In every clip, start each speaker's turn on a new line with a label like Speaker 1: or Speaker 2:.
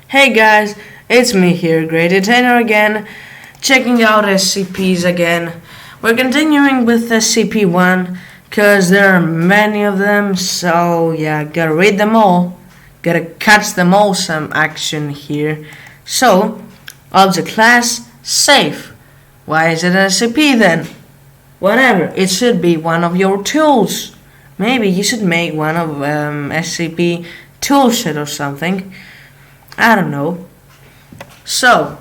Speaker 1: Hey guys, it's me here, Great Detainer again, checking out SCPs again. We're continuing with SCP-1, cause there are many of them, so yeah, gotta read them all. Gotta catch them all some action here. So, object class, safe. Why is it an SCP then? Whatever, it should be one of your tools. Maybe you should make one of SCP toolshed or something. I don't know. So,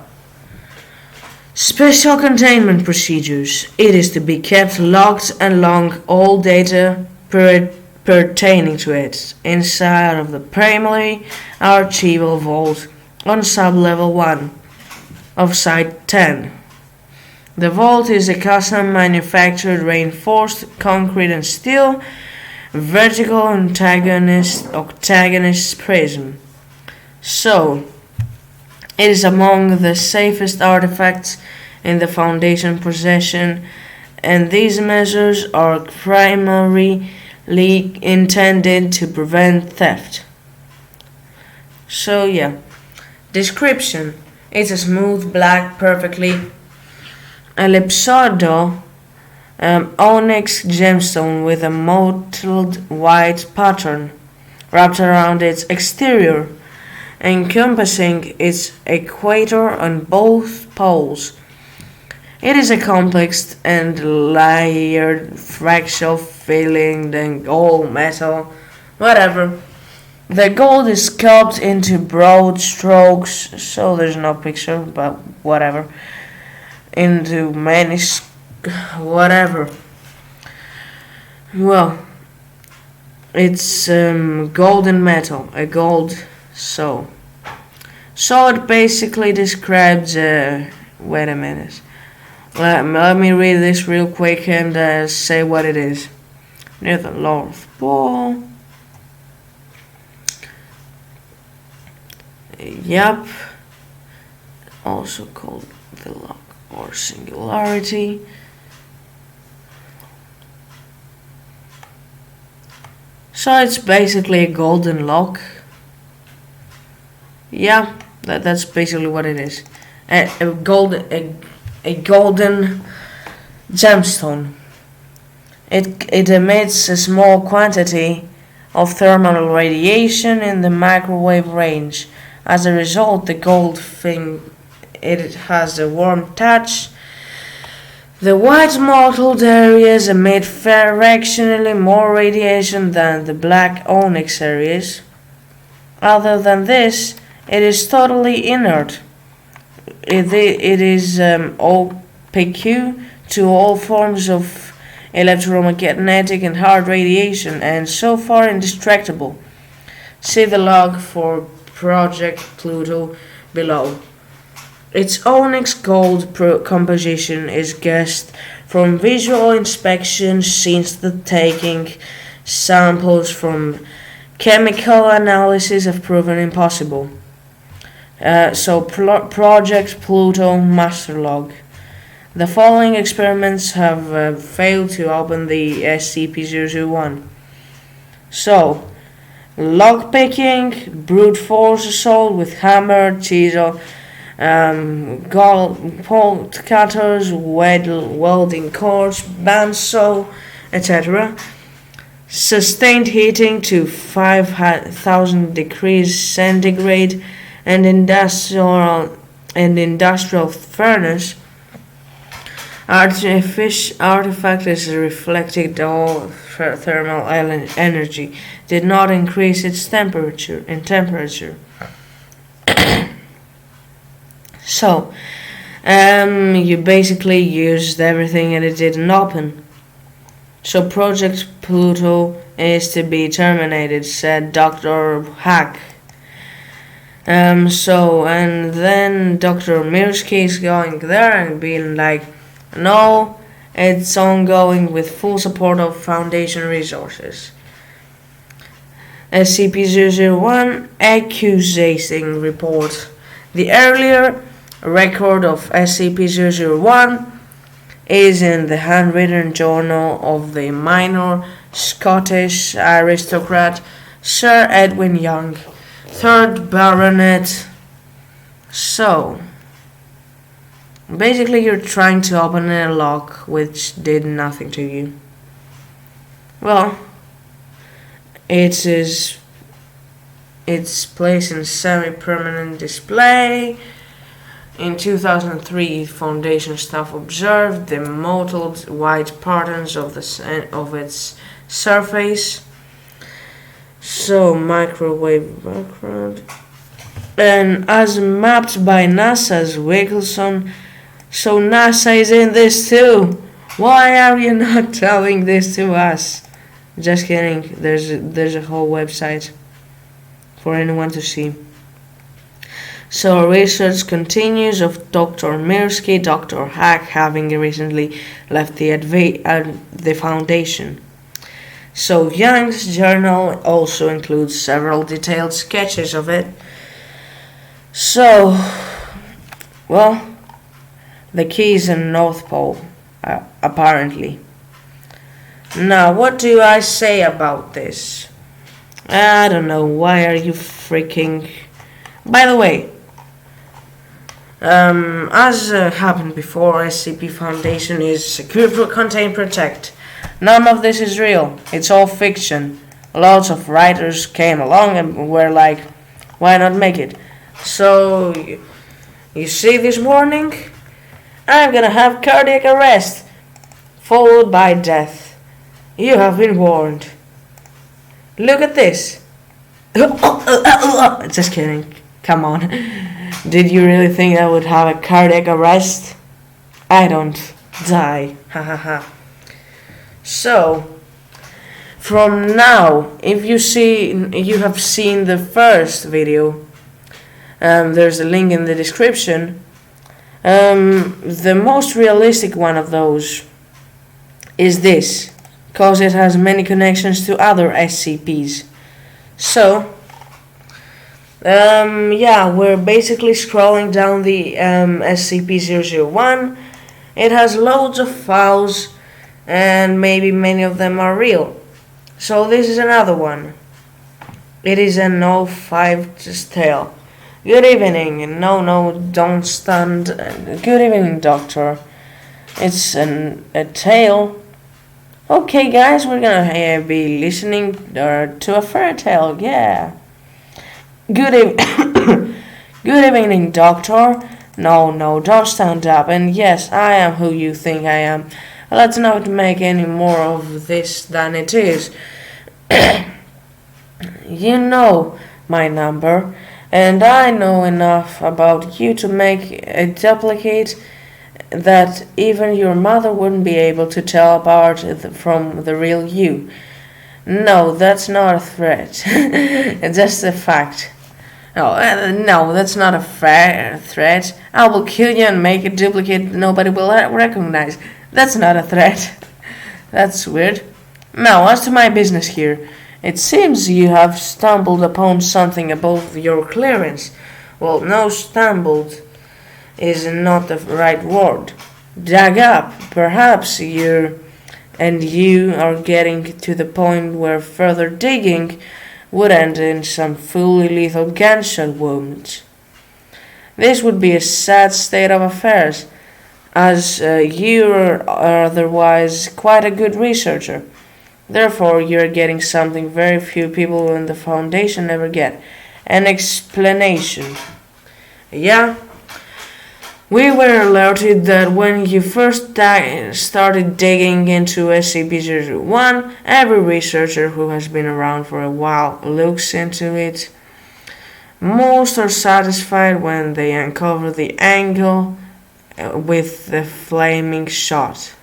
Speaker 1: special containment procedures. It is to be kept locked and long all data pertaining to it inside of the primary archival vault on sublevel 1 of Site 10. The vault is a custom manufactured reinforced concrete and steel vertical octagonist prism. So, it is among the safest artifacts in the Foundation possession, and these measures are primarily intended to prevent theft. So yeah, description. It's a smooth black, perfectly ellipsoidal onyx gemstone with a mottled white pattern wrapped around its exterior, encompassing its equator on both poles. It is a complex and layered fractal filling the gold metal, whatever. The gold is sculpted into broad strokes, so there's no picture, but whatever. Into many, whatever. Well, it's golden metal, a gold. So it basically describes. Wait a minute. Let me read this real quick and say what it is. Near the North Pole. Yup. Also called the lock or singularity. So it's basically a golden lock. Yeah, that's basically what it is. A golden gemstone. It emits a small quantity of thermal radiation in the microwave range. As a result, the gold thing it has a warm touch. The white mottled areas emit fractionally more radiation than the black onyx areas. Other than this, it is totally inert. It is opaque to all forms of electromagnetic and hard radiation, and so far indestructible. See the log for Project Pluto below. Its onyx gold composition is guessed from visual inspection, since the taking samples from chemical analysis have proven impossible. Project Pluto Master Log. The following experiments have failed to open the SCP-001. So, lockpicking, brute force assault with hammer, chisel, bolt cutters, welding cords, bandsaw, etc. Sustained heating to 5,000 degrees centigrade and industrial furnace. Artifact is reflected all thermal energy. Did not increase its temperature. So, you basically used everything and it didn't open. So Project Pluto is to be terminated, said Dr. Hack. And then Dr. Mirsky is going there and being like, no, it's ongoing with full support of Foundation resources. SCP-001 accusing report. The earlier record of SCP-001 is in the handwritten journal of the minor Scottish aristocrat Sir Edwin Young, 3rd Baronet So, basically you're trying to open a lock which did nothing to you. Well, it's placed in semi-permanent display. In 2003, Foundation staff observed the mottled white patterns of its surface. So, microwave background. And as mapped by NASA's Wilson, so NASA is in this too. Why are you not telling this to us? Just kidding. There's a whole website for anyone to see. So research continues of Dr. Mirsky, Dr. Hack having recently left the foundation. So Young's journal also includes several detailed sketches of it. So, well, the key is in North Pole, apparently. Now, what do I say about this? I don't know. Why are you freaking... By the way, as happened before, SCP Foundation is secure, contain, protect. None of this is real. It's all fiction. Lots of writers came along and were like, why not make it? So, you see this warning? I'm gonna have cardiac arrest, followed by death. You have been warned. Look at this. Just kidding. Come on. Did you really think I would have a cardiac arrest? I don't die. Ha ha ha. So, from now, if you have seen the first video, there's a link in the description. The most realistic one of those is this, because it has many connections to other SCPs. So, we're basically scrolling down the SCP-001. It has loads of files, and maybe many of them are real. So this is another one. It is an 05 tale. Good evening. No, don't stand. Good evening, Doctor. It's a tale. Okay, guys, we're gonna be listening to a fairy tale. Yeah. Good evening, Doctor. No, don't stand up. And yes, I am who you think I am. Let's not make any more of this than it is. You know my number, and I know enough about you to make a duplicate that even your mother wouldn't be able to tell apart from the real you. No, that's not a threat. It's just a fact. No, that's not a fair threat. I will kill you and make a duplicate nobody will recognize. That's not a threat. That's weird. Now, as to my business here. It seems you have stumbled upon something above your clearance. Well, no, stumbled is not the right word. Dug up. Perhaps you are getting to the point where further digging would end in some fully lethal gunshot wounds. This would be a sad state of affairs, as you are otherwise quite a good researcher. Therefore, you are getting something very few people in the Foundation ever get: an explanation. Yeah, we were alerted that when you first started digging into SCP-001, every researcher who has been around for a while looks into it. Most are satisfied when they uncover the angle with the flaming shot.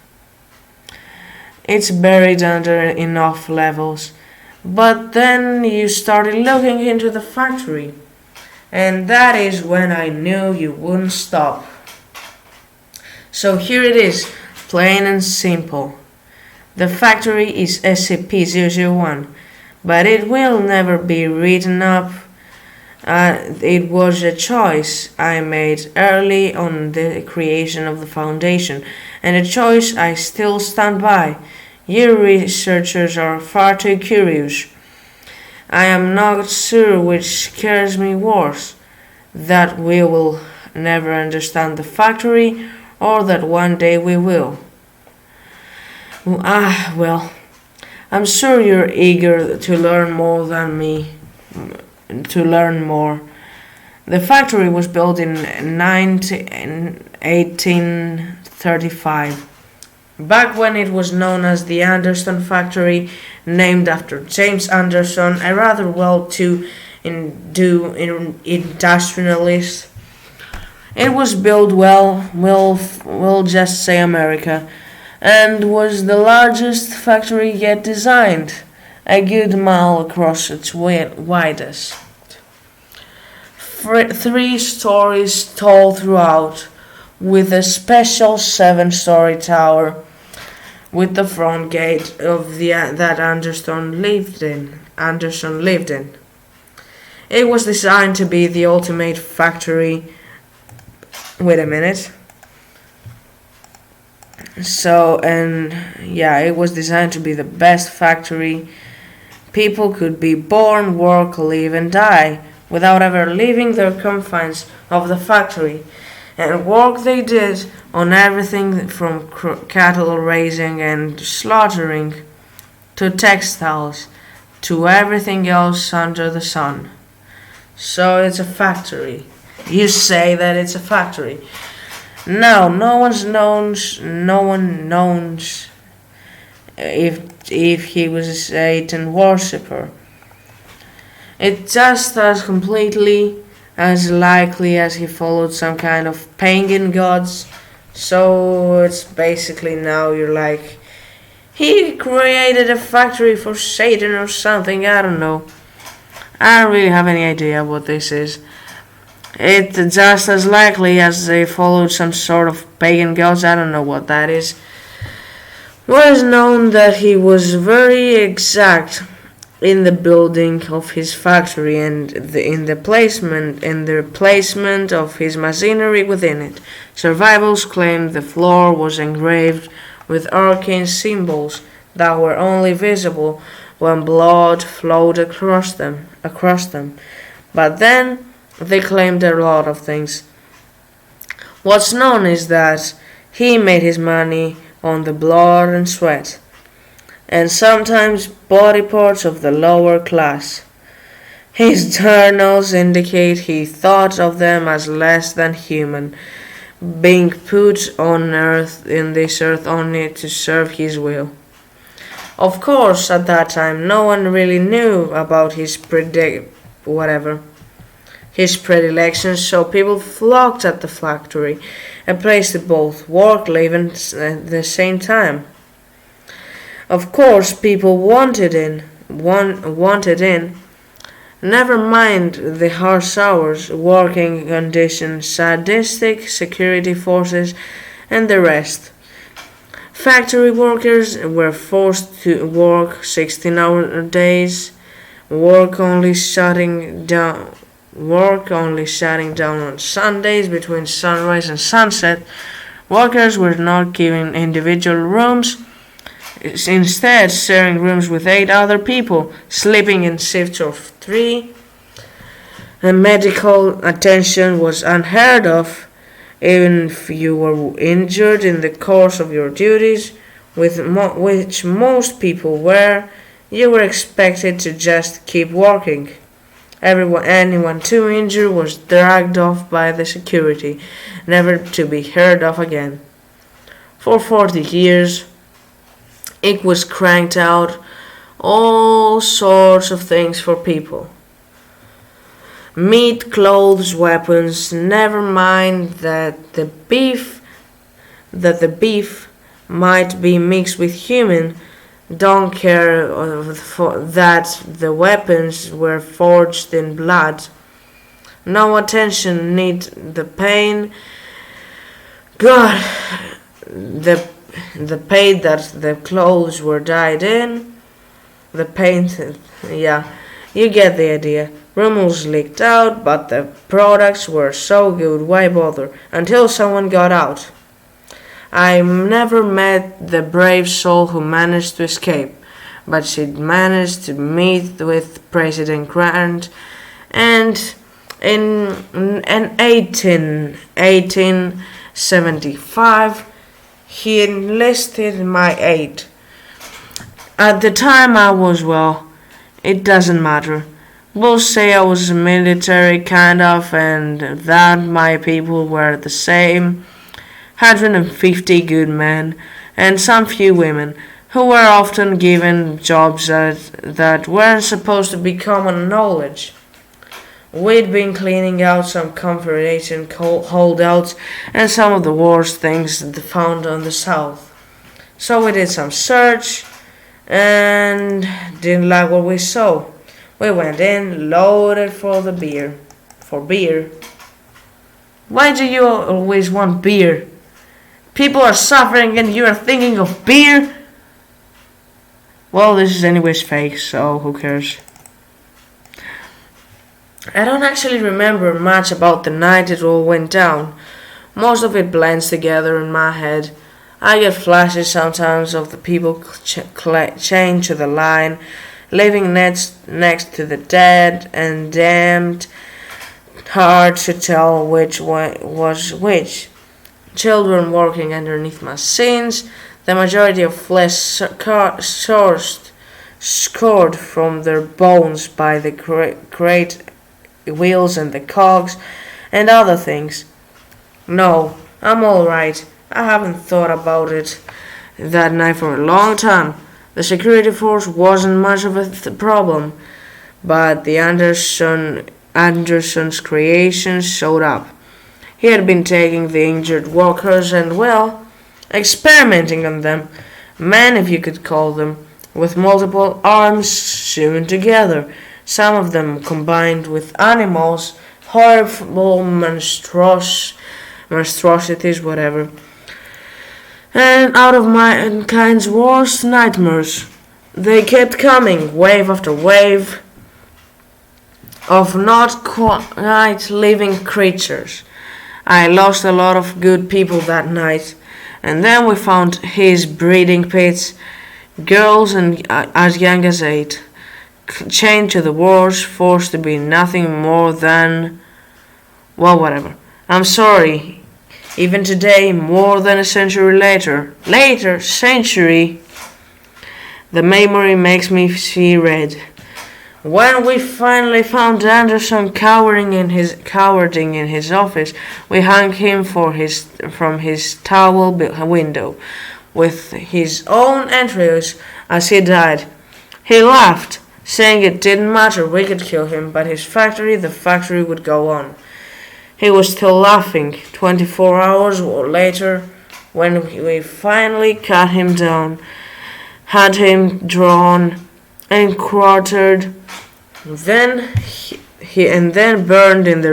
Speaker 1: It's buried under enough levels. But then you started looking into the factory, and that is when I knew you wouldn't stop. So here it is, plain and simple. The factory is SCP-001, but it will never be written up. It was a choice I made early on the creation of the Foundation, and a choice I still stand by. You researchers are far too curious. I am not sure which scares me worse: that we will never understand the factory, or that one day we will. Well, I'm sure you're eager to learn more than me, to learn more. The factory was built in 1835, back when it was known as the Anderson Factory, named after James Anderson, a rather well-to-do industrialist. It was built we'll just say America, and was the largest factory yet designed, a good mile across its widest. 3 stories tall throughout, with a special 7-story tower with the front gate of that Anderson lived in. It was designed to be the ultimate factory. Wait a minute. It was designed to be the best factory people could be born, work, live, and die without ever leaving the confines of the factory. And work they did on everything from cattle raising and slaughtering to textiles to everything else under the sun. So it's a factory. You say that it's a factory. Now, no one knows if he was a Satan worshipper. It's just as completely as likely as he followed some kind of pagan gods. So it's basically now you're like, he created a factory for Satan or something, I don't know. I don't really have any idea what this is. It's just as likely as they followed some sort of pagan gods, I don't know what that is. What is known that he was very exact in the building of his factory and in the placement of his machinery within it. Survivors claimed the floor was engraved with arcane symbols that were only visible when blood flowed across them. But then they claimed a lot of things. What's known is that he made his money on the blood and sweat, and sometimes body parts of the lower class. His journals indicate he thought of them as less than human, being put on this earth only to serve his will. Of course, at that time, no one really knew about his predilections, so people flocked at the factory, a place to both work, live, and at the same time. Of course, people wanted in. Never mind the harsh hours, working conditions, sadistic security forces, and the rest. Factory workers were forced to work 16-hour days, work only shutting down on Sundays between sunrise and sunset. Workers were not given individual rooms, instead sharing rooms with 8 other people, sleeping in shifts of 3. And medical attention was unheard of. Even if you were injured in the course of your duties, which most people were, you were expected to just keep working. Anyone too injured was dragged off by the security, never to be heard of again. For 40 years, it was cranked out all sorts of things for people. Meat, clothes, weapons, never mind that the beef might be mixed with human. Don't care that the weapons were forged in blood. No attention need the pain. God, the pain that the clothes were dyed in. The paint, yeah, you get the idea. Rumors leaked out, but the products were so good, why bother? Until someone got out. I never met the brave soul who managed to escape, but she managed to meet with President Grant and In 1875, he enlisted in my aid. At the time I was, well, it doesn't matter. We'll say I was military kind of, and that my people were the same. 150 good men and some few women, who were often given jobs that weren't supposed to be common knowledge. We'd been cleaning out some Confederation holdouts and some of the worst things found on the South. So we did some search and didn't like what we saw. We went in loaded for beer. Why do you always want beer? People are suffering and you are thinking of beer? Well, this is anyways fake, so who cares? I don't actually remember much about the night it all went down. Most of it blends together in my head. I get flashes sometimes of the people chained to the line, living next to the dead and damned. Hard to tell which was which. Children working underneath machines, the majority of flesh scored from their bones by the great wheels and the cogs and other things. No, I'm alright. I haven't thought about it that night for a long time. The security force wasn't much of a problem, but the Anderson's creations showed up. He had been taking the injured workers and, well, experimenting on them, men if you could call them, with multiple arms sewn together, some of them combined with animals, horrible monstrosities, whatever, and out of mankind's worst nightmares. They kept coming, wave after wave, of not quite living creatures. I lost a lot of good people that night, and then we found his breeding pits, girls and as young as 8, chained to the walls, forced to be nothing more than, well, whatever. I'm sorry. Even today, more than a century later, century, the memory makes me see red. When we finally found Anderson cowering in his office, we hung him from his towel window with his own entries as he died. He laughed, saying it didn't matter, we could kill him, but the factory would go on. He was still laughing 24 hours later when we finally cut him down, had him drawn and quartered, then burned in the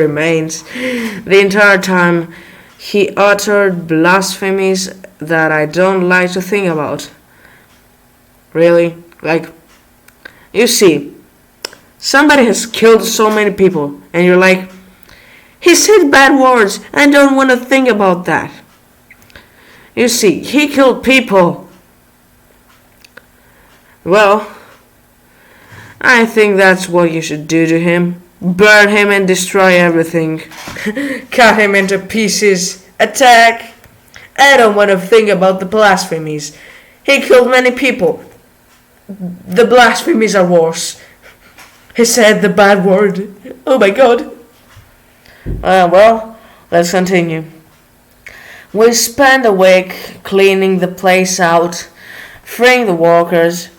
Speaker 1: remains. The entire time he uttered blasphemies that I don't like to think about. Really? You see, somebody has killed so many people, and you're like, he said bad words, I don't want to think about that. You see, he killed people. Well, I think that's what you should do to him. Burn him and destroy everything. Cut him into pieces. Attack. I don't want to think about the blasphemies. He killed many people. The blasphemies are worse. He said the bad word. Oh my god. Well, let's continue. We spent a week cleaning the place out, freeing the workers,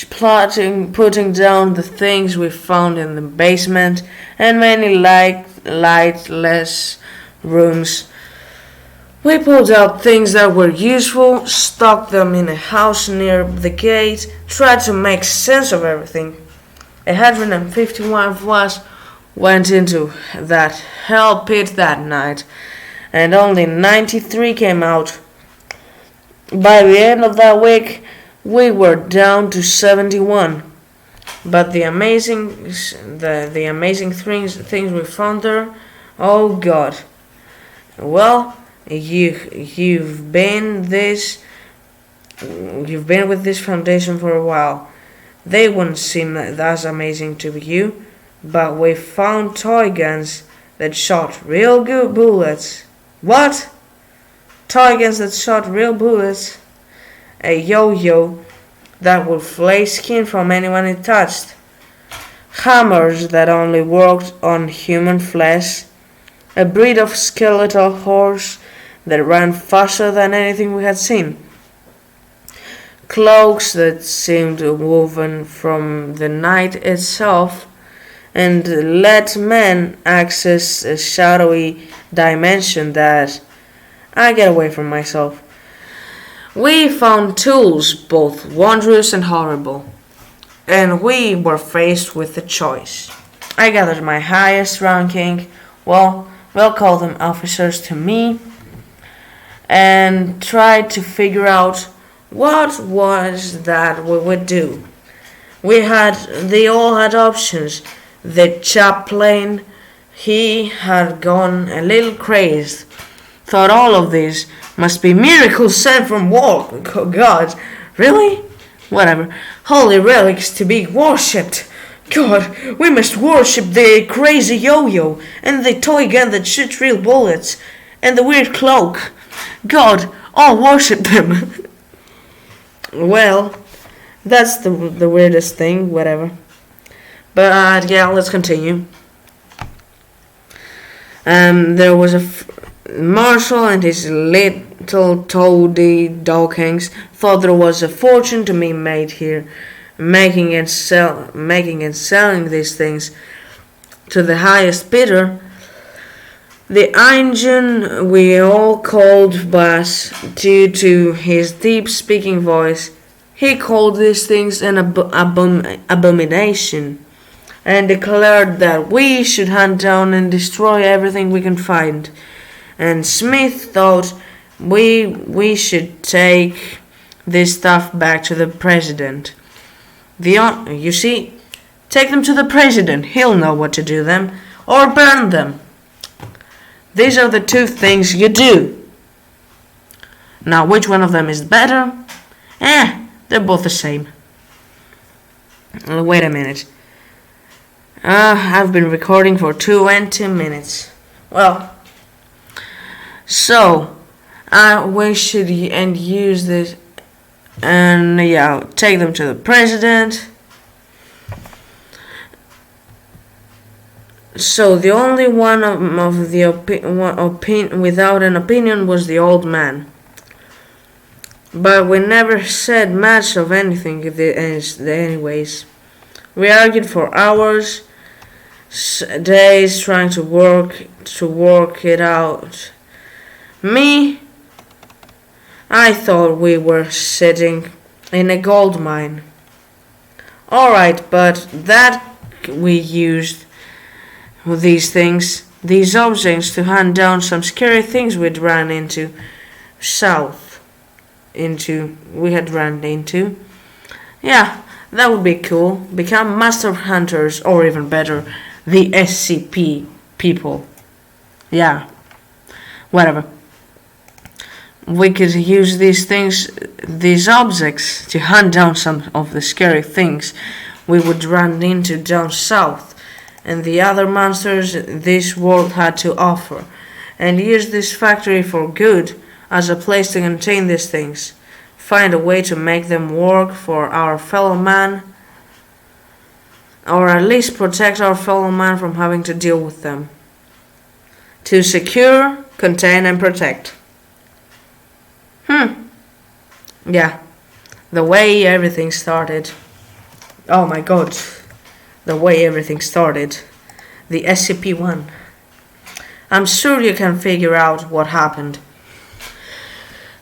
Speaker 1: putting down the things we found in the basement and many lightless rooms. We pulled out things that were useful, stuck them in a house near the gate, tried to make sense of everything. 151 of us went into that hell pit that night, and only 93 came out. By the end of that week, we were down to 71. But the amazing things we found there, oh God. Well, you've been with this foundation for a while. They wouldn't seem as amazing to you. but we found toy guns that shot real good bullets. What? Toy guns that shot real bullets? A yo-yo that would flay skin from anyone it touched. Hammers that only worked on human flesh. A breed of skeletal horse that ran faster than anything we had seen. Cloaks that seemed woven from the night itself and let men access a shadowy dimension that I get away from myself. We found tools both wondrous and horrible, and we were faced with a choice. I gathered my highest ranking, well, we'll call them officers to me, and tried to figure out what was that we would do. They all had options. The chaplain, he had gone a little crazed. Thought all of these must be miracles sent from God. Really? Whatever. Holy relics to be worshipped. God, we must worship the crazy yo-yo, and the toy gun that shoots real bullets, and the weird cloak. God, all worship them. Well, that's the weirdest thing, whatever. But yeah, let's continue. There was Marshall and his little toady dogkings thought there was a fortune to be made here, making and selling these things to the highest bidder. The engine we all called Bass, due to his deep speaking voice. He called these things an abomination, and declared that we should hunt down and destroy everything we can find. And Smith thought we should take this stuff back to the president. You see, take them to the president. He'll know what to do them, or burn them. These are the two things you do. Now, which one of them is better? They're both the same. Wait a minute. I've been recording for 20 minutes. Well, so we should use this, and yeah, take them to the president. So the only one of the without an opinion was the old man. But we never said much of anything anyways. We argued for hours, days, trying to work it out. I thought we were sitting in a gold mine. Alright, but that we used these objects to hunt down some scary things we had run into. Yeah, that would be cool. Become master hunters, or even better, the SCP people. Yeah, whatever. We could use these objects, to hunt down some of the scary things we would run into down south, and the other monsters this world had to offer, and use this factory for good as a place to contain these things. Find a way to make them work for our fellow man, or at least protect our fellow man from having to deal with them. To secure, contain, and protect. Yeah, the way everything started. Oh my god, the way everything started. The SCP-1. I'm sure you can figure out what happened.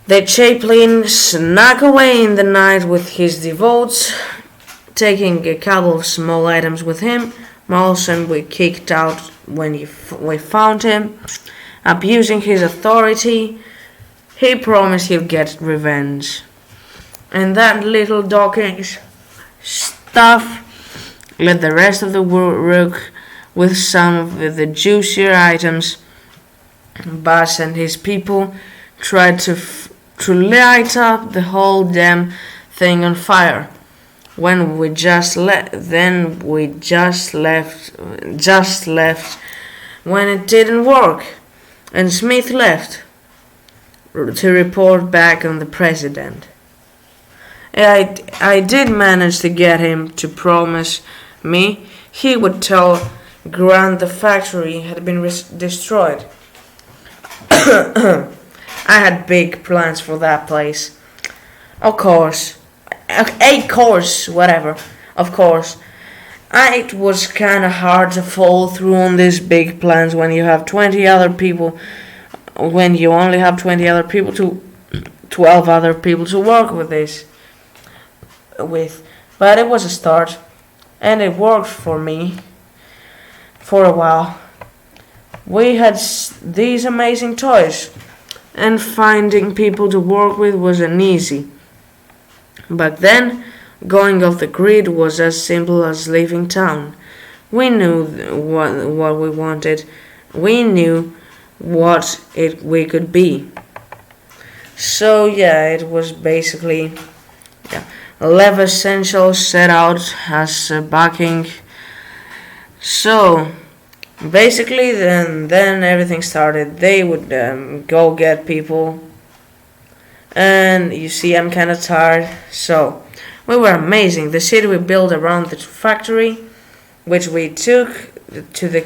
Speaker 1: The chaplain snuck away in the night with his devotes, taking a couple of small items with him. Molson we kicked out when we found him, abusing his authority. He promised he'll get revenge. And that little Dawkins stuff let the rest of the rook with some of the juicier items. Bass and his people tried to light up the whole damn thing on fire. When we just left, then we just left when it didn't work, and Smith left to report back on the president. I did manage to get him to promise me he would tell Grant the factory had been destroyed. I had big plans for that place. Of course. Whatever. Of course. It was kinda hard to follow through on these big plans when you have 20 other people, when you only have 20 other people to 12 other people to work with but it was a start, and it worked for me for a while. We had these amazing toys, and finding people to work with wasn't easy. But then, going off the grid was as simple as leaving town. We knew what we wanted. We knew what we could be. So yeah, it was basically 11 essentials set out as backing. So basically, then everything started. They would go get people, and you see, I'm kind of tired. So we were amazing. The city we built around the factory, which we took to the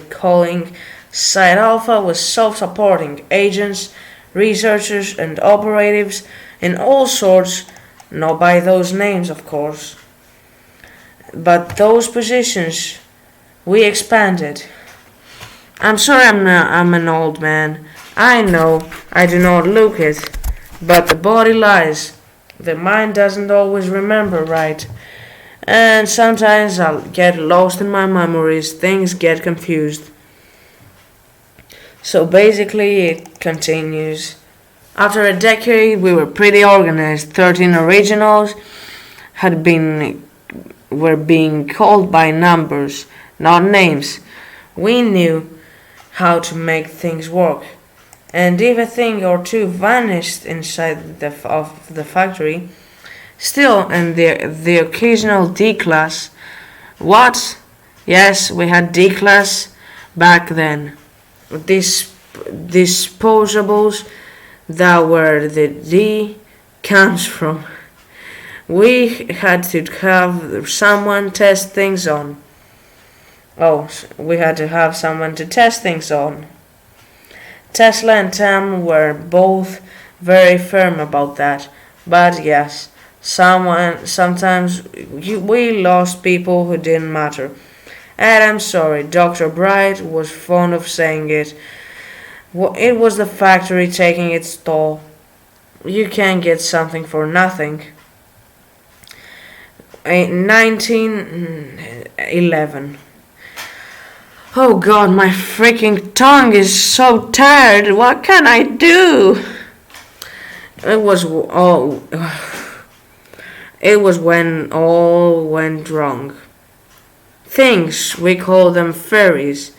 Speaker 1: calling site Alpha, was self-supporting. Agents, researchers, and operatives in all sorts, not by those names, of course, but those positions we expanded. I'm sorry I'm an old man. I know I do not look it, but the body lies. The mind doesn't always remember right. And sometimes I'll get lost in my memories, things get confused. So basically it continues. After a decade we were pretty organized. 13 originals were being called by numbers, not names. We knew how to make things work. And if a thing or two vanished inside of the factory, still, and the occasional D-class. What? Yes, we had D-class back then. Disposables that where the D comes from. We had to have someone test things on. We had to have someone to test things on. Tesla and Tam were both very firm about that. But yes, sometimes we lost people who didn't matter. And I'm sorry, Dr. Bright was fond of saying it. It was the factory taking its toll. You can't get something for nothing. 1911. Oh God, my freaking tongue is so tired. What can I do? It was when all went wrong. Things, we call them fairies,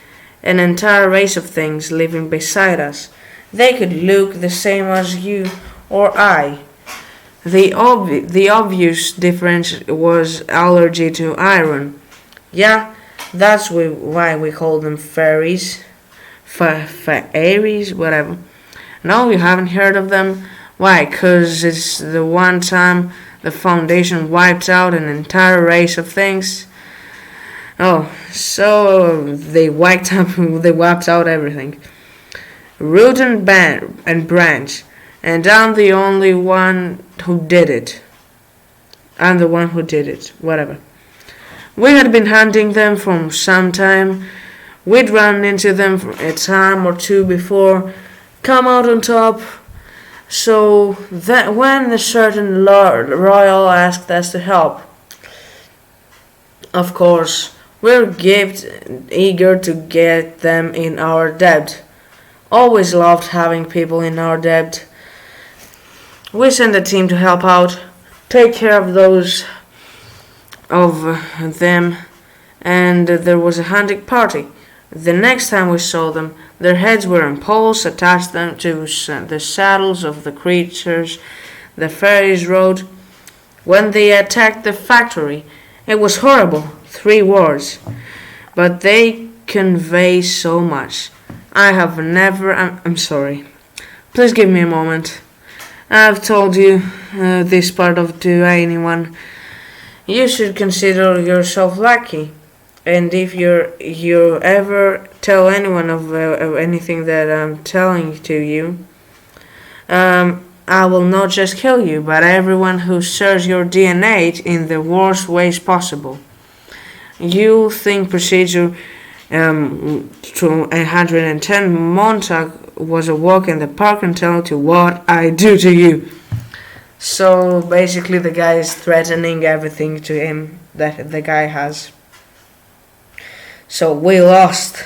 Speaker 1: an entire race of things living beside us. They could look the same as you or I. The obvious difference was allergy to iron. Yeah, that's why we call them fairies. Fairies, whatever. No, you haven't heard of them? Why? 'Cause it's the one time the Foundation wiped out an entire race of things. Oh, so they wiped out everything. Root and branch. And I'm the only one who did it. I'm the one who did it. Whatever. We had been hunting them for some time. We'd run into them a time or two before, come out on top. So that when a certain royal asked us to help, of course, we're eager to get them in our debt. Always loved having people in our debt. We sent a team to help out, take care of them, and there was a hunting party. The next time we saw them, their heads were in poles attached them to the saddles of the creatures the fairies rode. when they attacked the factory. It was horrible, 3 words, but they convey so much. I'm sorry. Please give me a moment. I've told you this part of to anyone. You should consider yourself lucky. And if you ever tell anyone of anything that I'm telling to you, I will not just kill you, but everyone who shares your DNA in the worst ways possible. You think procedure 110 Montag was a walk in the park and tell to what I do to you. So basically the guy is threatening everything to him that the guy has. So we lost.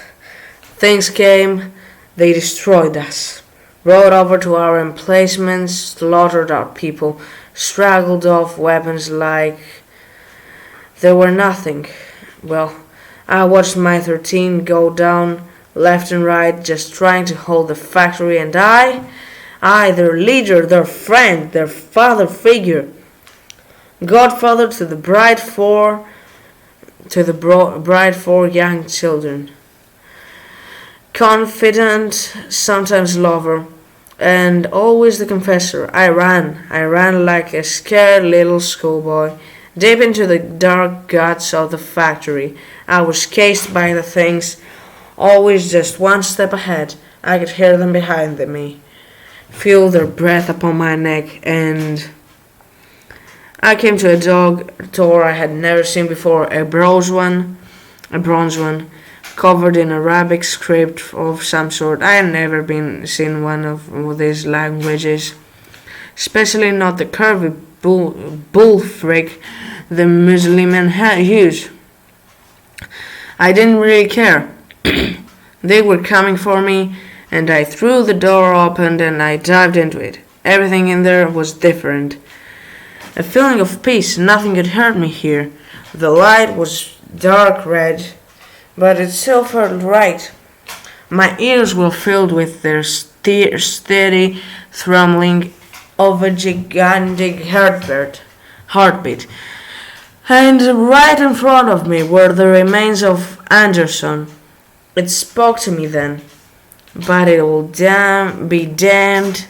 Speaker 1: Things came, they destroyed us. Rode over to our emplacements, slaughtered our people, straggled off weapons like they were nothing. Well, I watched my 13 go down left and right, just trying to hold the factory, and I, their leader, their friend, their father figure, godfather to the bride four young children, confident, sometimes lover, and always the confessor. I ran like a scared little schoolboy, deep into the dark guts of the factory. I was cased by the things, always just one step ahead. I could hear them behind me, feel their breath upon my neck, and I came to a door I had never seen before, a bronze one, covered in Arabic script of some sort. I had never seen one of these languages, especially not the curvy bullfrig the Muslims use. I didn't really care. They were coming for me, and I threw the door open and I dived into it. Everything in there was different. A feeling of peace, nothing could hurt me here. The light was dark red, but it still felt right. My ears were filled with their steady thrumming of a gigantic heartbeat. And right in front of me were the remains of Anderson. It spoke to me then, but it will be damned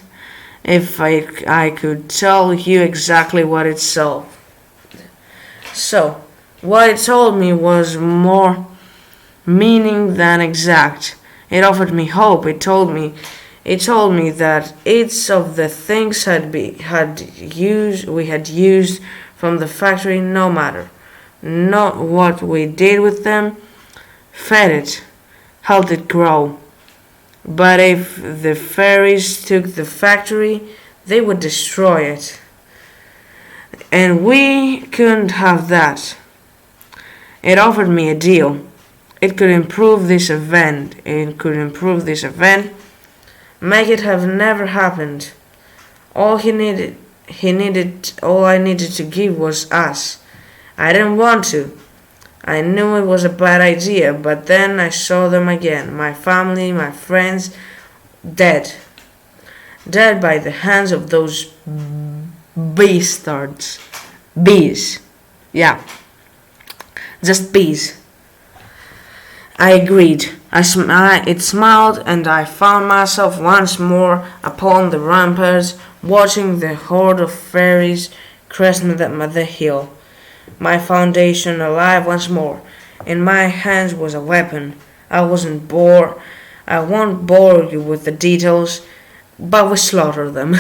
Speaker 1: if I could tell you exactly what it saw. So, what it told me was more meaning than exact. It offered me hope. It told me that each of the things we had used from the factory, no matter not what we did with them, fed it, helped it grow. But if the fairies took the factory, they would destroy it. And we couldn't have that. It offered me a deal. It could improve this event. Make it have never happened. All I needed to give was us. I didn't want to. I knew it was a bad idea, but then I saw them again. My family, my friends, dead. Dead by the hands of those bastards. Bees. Yeah. Just bees. I agreed. It smiled, and I found myself once more upon the ramparts, watching the horde of fairies crest the hill. My foundation alive once more. In my hands was a weapon. I won't bore you with the details, but we slaughtered them.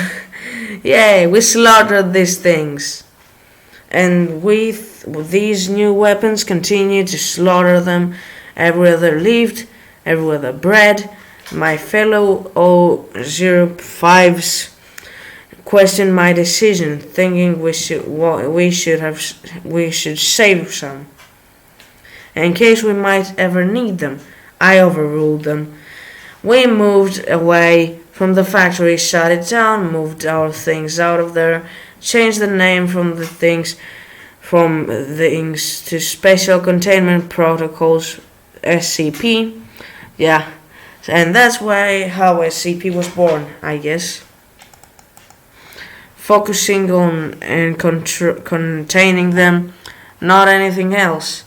Speaker 1: Yay, we slaughtered these things. And with these new weapons continued to slaughter them everywhere they lived, everywhere they bred. My fellow 05s questioned my decision, thinking we should save some in case we might ever need them. I overruled them. We moved away from the factory, shut it down, moved our things out of there, changed the name from things to Special Containment Protocols, SCP. Yeah, and that's how SCP was born, I guess. focusing on and containing them, not anything else.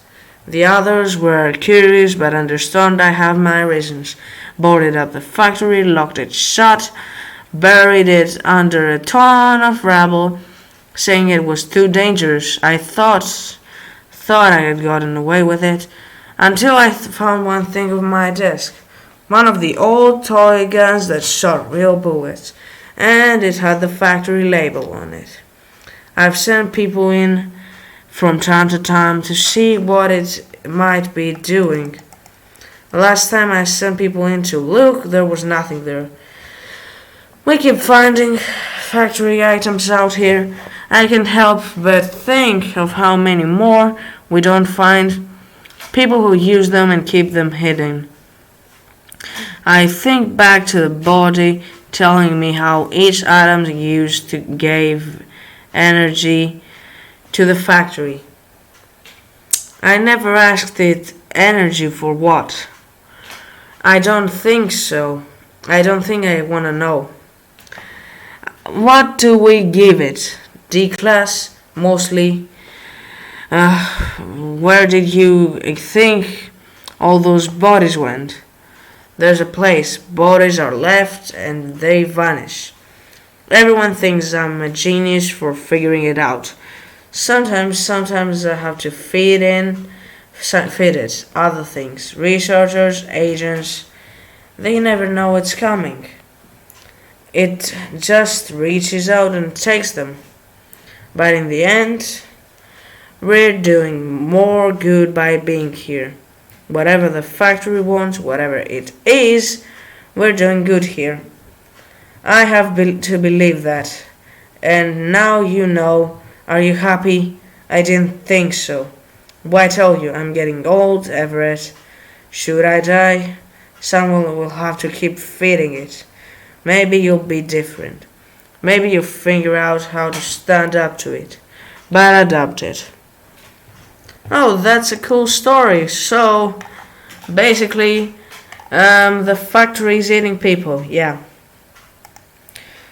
Speaker 1: The others were curious but understood I have my reasons. Boarded up the factory, locked it shut, buried it under a ton of rubble, saying it was too dangerous. I thought I had gotten away with it, until I found one thing on my desk. One of the old toy guns that shot real bullets, and it had the factory label on it. I've sent people in from time to time to see what it might be doing. The last time I sent people in to look, there was nothing there. We keep finding factory items out here. I can't help but think of how many more we don't find. People who use them and keep them hidden. I think back to the body telling me how each atom used to give energy to the factory. I never asked it energy for what. I don't think so. I don't think I want to know. What do we give it? D class, mostly. Where did you think all those bodies went? There's a place. Bodies are left and they vanish. Everyone thinks I'm a genius for figuring it out. Sometimes I have to feed it other things. Researchers, agents, they never know it's coming. It just reaches out and takes them. But in the end, we're doing more good by being here. Whatever the factory wants, whatever it is, we're doing good here. I have to believe that. And now you know. Are you happy? I didn't think so. Why tell you, I'm getting old, Everett. Should I die? Someone will have to keep feeding it. Maybe you'll be different. Maybe you'll figure out how to stand up to it. But adopt it. Oh, that's a cool story. So, basically, the factory is eating people. Yeah.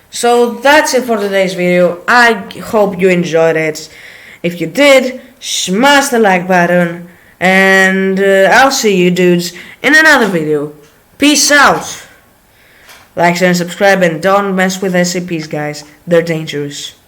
Speaker 1: So that's it for today's video. I hope you enjoyed it. If you did, smash the like button. And I'll see you dudes in another video. Peace out. Like, share, and subscribe, and don't mess with SCPs, guys. They're dangerous.